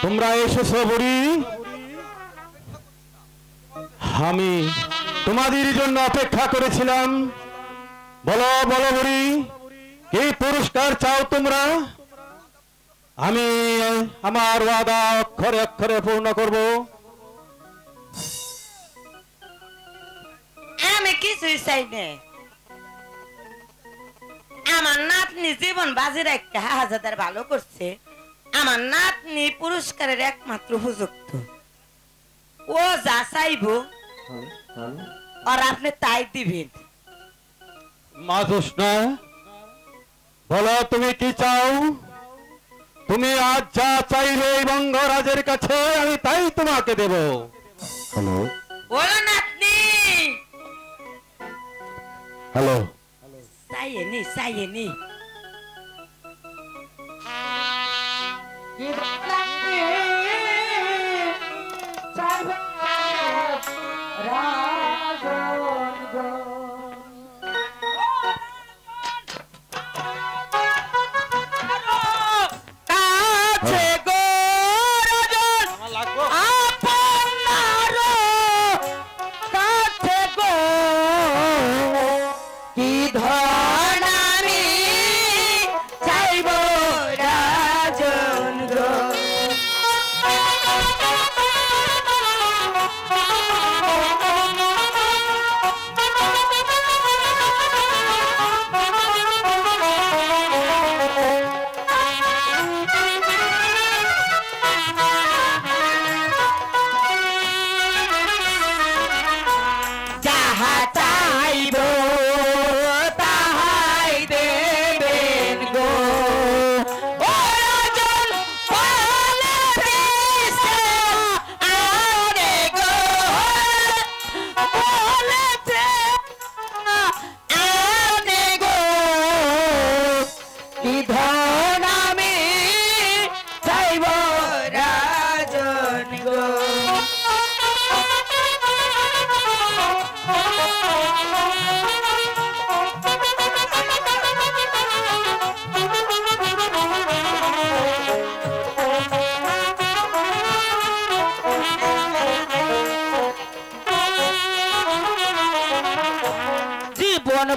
তোমরা এসেছো বুড়ি, আমি তোমাদের জন্য অপেক্ষা করেছিলাম। বলো বলো বুড়ি, কি পুরস্কার চাও তোমরা? আমি আমার ওয়াদা অক্ষরে অক্ষরে পূর্ণ করব। আমি কিছুই চাই না। আমার নাতনি জীবন বাজি রাখতে হাজার ভালো করছে। আমার নাতনি পুরস্কারের একমাত্র উপযুক্ত। ও যা চাইব আর আপনি তাই দিবেন। মা জোসনা, বলো তুমি কি চাও? তুমি আজ যা চাইবে বঙ্গরাজের কাছে আমি তাই তোমাকে দেব। হ্যালো বলো নাতনি। হ্যালো, চাইনি চাইনি।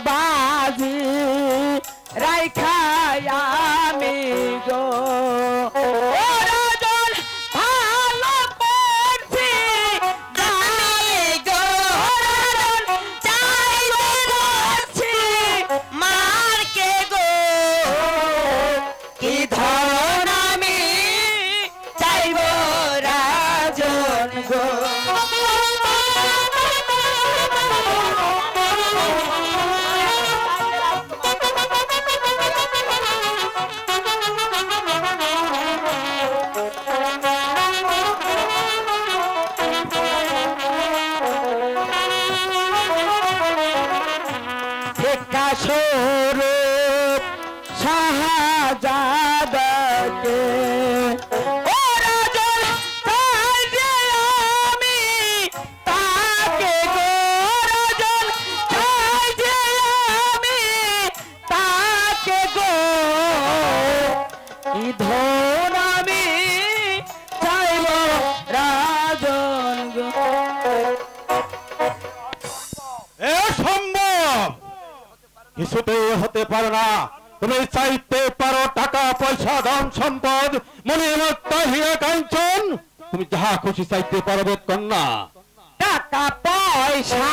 বাজি রাইখাই আমি গো ভালো করছি গো চাইছি মারকে গো কি ধন আমি চাইব রাজন গো স্বরূপ শাহজাদাকে আমি তাকে গো রাজন আমি তাকে গো কি ধন আমি চাইব রাজন গো এ সম্ভব কিছুতেই হতে পারে না। তুমি চাইতে পারো টাকা পয়সা ধন সম্পদ মণিমুক্তা হীরা কাঞ্চন, তুমি যাহা খুশি চাইতে পারবে কন্যা। টাকা পয়সা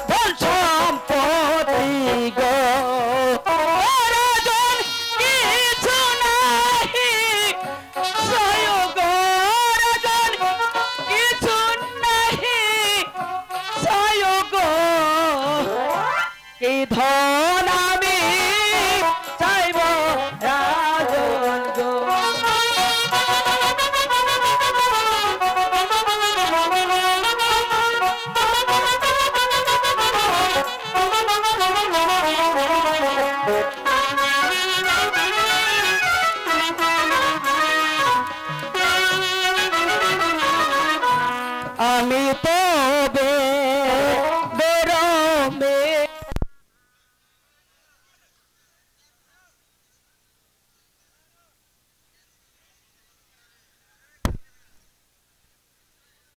ধন সম্পত্তি গো রাজন কিছু নাহি সয় গো রাজন কিছু নাহি সয় গো কি ধন আমি